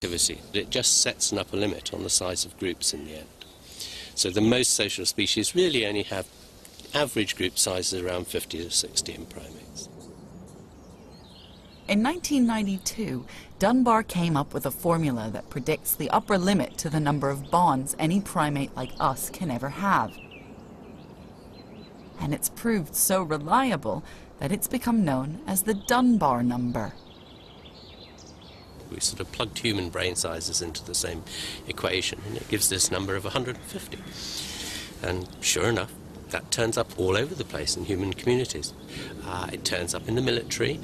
activity. It just sets an upper limit on the size of groups in the end. So the most social species really only have average group sizes around 50 to 60 in primates. In 1992, Dunbar came up with a formula that predicts the upper limit to the number of bonds any primate like us can ever have. And it's proved so reliable that it's become known as the Dunbar number. We sort of plugged human brain sizes into the same equation, and it gives this number of 150. And sure enough, that turns up all over the place in human communities. It turns up in the military,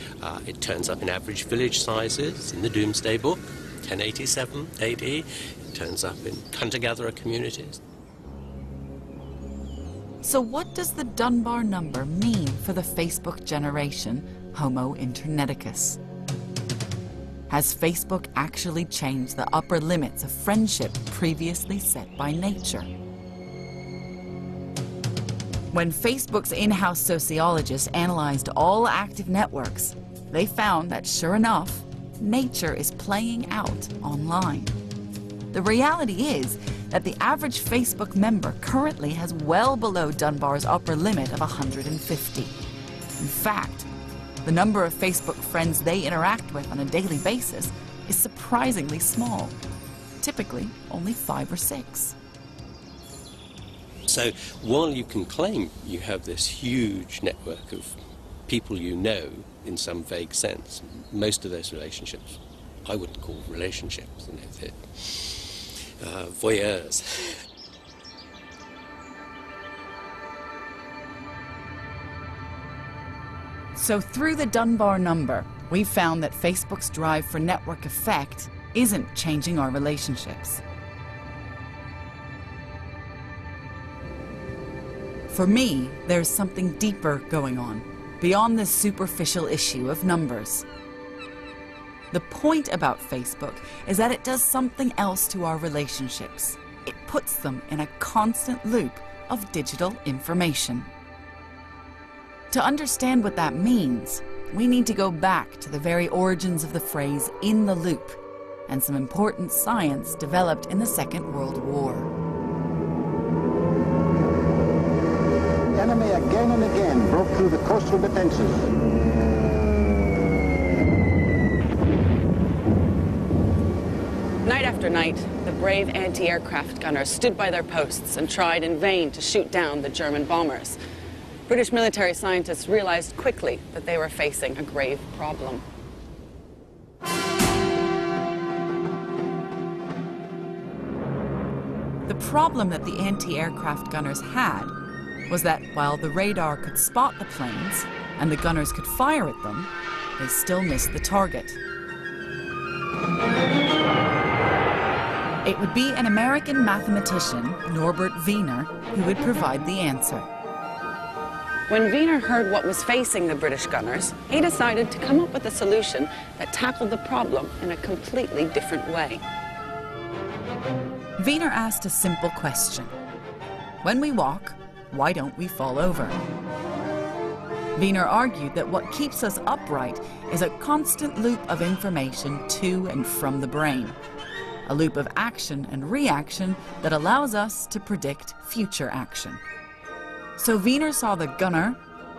it turns up in average village sizes in the Doomsday Book, 1087 AD, it turns up in hunter-gatherer communities. So what does the Dunbar number mean for the Facebook generation, Homo interneticus? Has Facebook actually changed the upper limits of friendship previously set by nature? When Facebook's in-house sociologists analyzed all active networks, they found that, sure enough, nature is playing out online. The reality is that the average Facebook member currently has well below Dunbar's upper limit of 150. In fact, the number of Facebook friends they interact with on a daily basis is surprisingly small, typically only 5 or 6. So while you can claim you have this huge network of people you know in some vague sense, most of those relationships I wouldn't call relationships, you know, they're voyeurs. So through the Dunbar number, we've found that Facebook's drive for network effect isn't changing our relationships. For me, there's something deeper going on, beyond the superficial issue of numbers. The point about Facebook is that it does something else to our relationships. It puts them in a constant loop of digital information. To understand what that means, we need to go back to the very origins of the phrase "in the loop" and some important science developed in the Second World War. The enemy again and again broke through the coastal defenses. Night after night, the brave anti-aircraft gunners stood by their posts and tried in vain to shoot down the German bombers. British military scientists realized quickly that they were facing a grave problem. The problem that the anti-aircraft gunners had was that while the radar could spot the planes and the gunners could fire at them, they still missed the target. It would be an American mathematician, Norbert Wiener, who would provide the answer. When Wiener heard what was facing the British gunners, he decided to come up with a solution that tackled the problem in a completely different way. Wiener asked a simple question. When we walk, why don't we fall over? Wiener argued that what keeps us upright is a constant loop of information to and from the brain, a loop of action and reaction that allows us to predict future action. So Wiener saw the gunner,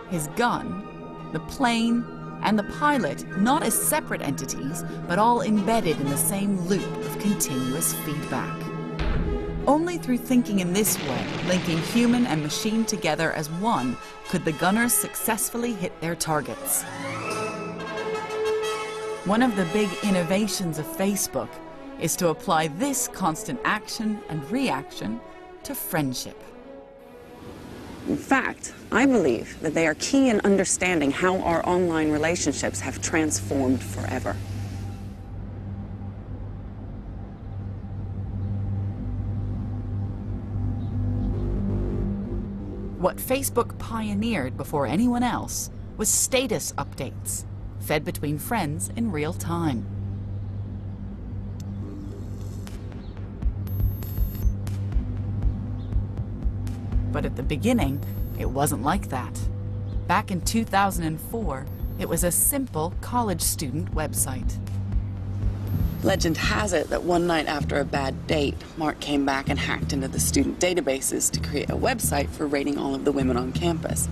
his gun, the plane, and the pilot not as separate entities, but all embedded in the same loop of continuous feedback. Only through thinking in this way, linking human and machine together as one, could the gunners successfully hit their targets. One of the big innovations of Facebook is to apply this constant action and reaction to friendship. In fact, I believe that they are key in understanding how our online relationships have transformed forever. What Facebook pioneered before anyone else was status updates, fed between friends in real time. But at the beginning, it wasn't like that. Back in 2004, it was a simple college student website. Legend has it that one night after a bad date, Mark came back and hacked into the student databases to create a website for rating all of the women on campus.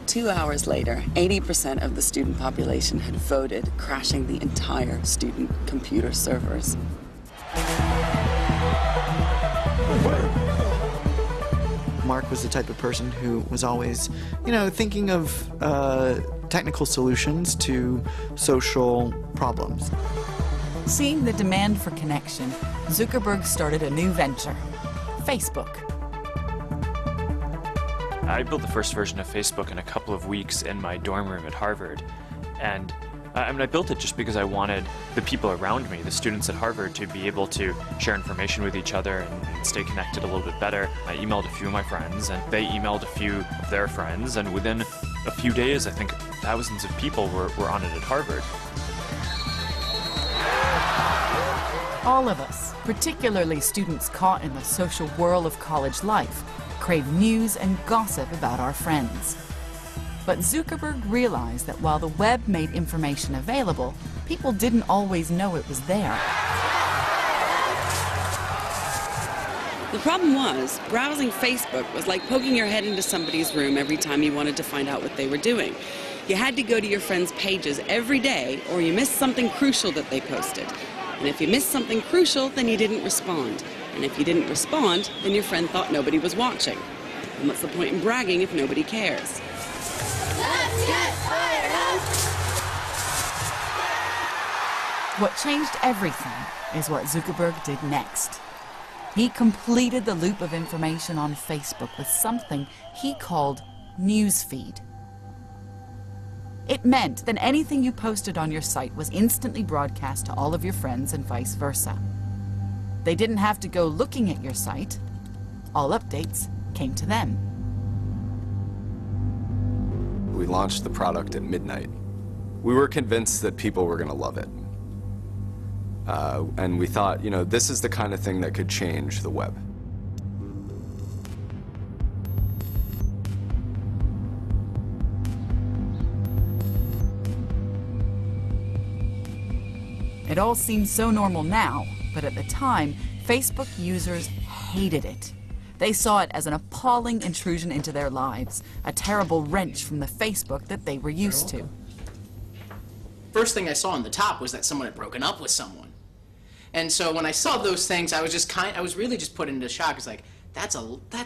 2 hours later, 80% of the student population had voted, crashing the entire student computer servers. Mark was the type of person who was always, thinking of technical solutions to social problems. Seeing the demand for connection, Zuckerberg started a new venture, Facebook. I built the first version of Facebook in a couple of weeks in my dorm room at Harvard. And I built it just because I wanted the people around me, the students at Harvard, to be able to share information with each other and stay connected a little bit better. I emailed a few of my friends, and they emailed a few of their friends, and within a few days, I think thousands of people were on it at Harvard. All of us, particularly students caught in the social whirl of college life, crave news and gossip about our friends. But Zuckerberg realized that while the web made information available, people didn't always know it was there. The problem was, browsing Facebook was like poking your head into somebody's room every time you wanted to find out what they were doing. You had to go to your friends' pages every day, or you missed something crucial that they posted. And if you missed something crucial, then you didn't respond. And if you didn't respond, then your friend thought nobody was watching. And what's the point in bragging if nobody cares? Let's get fired up! What changed everything is what Zuckerberg did next. He completed the loop of information on Facebook with something he called Newsfeed. It meant that anything you posted on your site was instantly broadcast to all of your friends and vice versa. They didn't have to go looking at your site. All updates came to them. We launched the product at midnight. We were convinced that people were going to love it. And we thought, this is the kind of thing that could change the web. It all seems so normal now, but at the time, Facebook users hated it. They saw it as an appalling intrusion into their lives, a terrible wrench from the Facebook that they were used to. First thing I saw on the top was that someone had broken up with someone. And so when I saw those things, I was really just put into shock. It's like, that's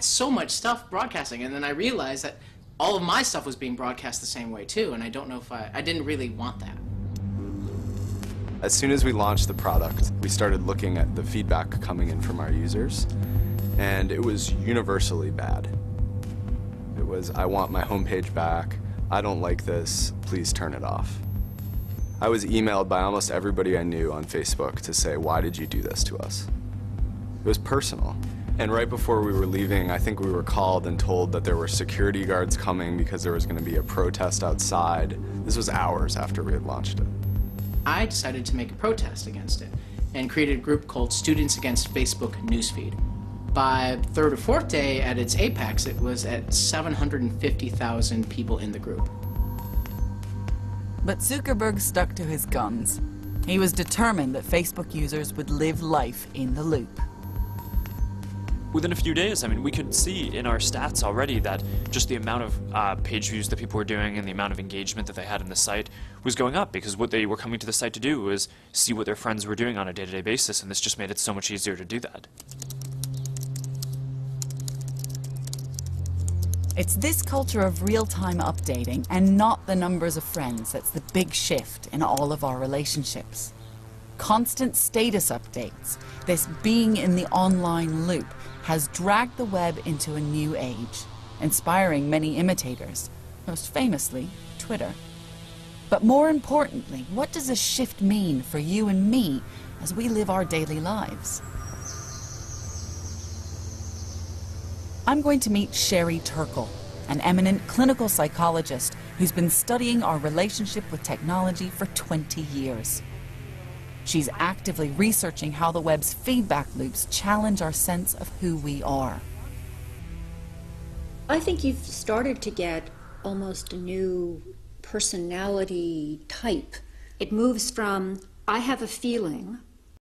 so much stuff broadcasting. And then I realized that all of my stuff was being broadcast the same way too, and I don't know if I didn't really want that. As soon as we launched the product, we started looking at the feedback coming in from our users, and it was universally bad. It was, I want my homepage back, I don't like this, please turn it off. I was emailed by almost everybody I knew on Facebook to say, why did you do this to us? It was personal. And right before we were leaving, I think we were called and told that there were security guards coming because there was going to be a protest outside. This was hours after we had launched it. I decided to make a protest against it and created a group called Students Against Facebook Newsfeed. By third or fourth day at its apex, it was at 750,000 people in the group. But Zuckerberg stuck to his guns. He was determined that Facebook users would live life in the loop. Within a few days, we could see in our stats already that just the amount of page views that people were doing and the amount of engagement that they had in the site was going up, because what they were coming to the site to do was see what their friends were doing on a day-to-day basis, and this just made it so much easier to do that. It's this culture of real-time updating and not the numbers of friends that's the big shift in all of our relationships. Constant status updates, this being in the online loop, has dragged the web into a new age, inspiring many imitators, most famously Twitter. But more importantly, what does this shift mean for you and me as we live our daily lives? I'm going to meet Sherry Turkle, an eminent clinical psychologist who's been studying our relationship with technology for 20 years. She's actively researching how the web's feedback loops challenge our sense of who we are. I think you've started to get almost a new personality type. It moves from, I have a feeling,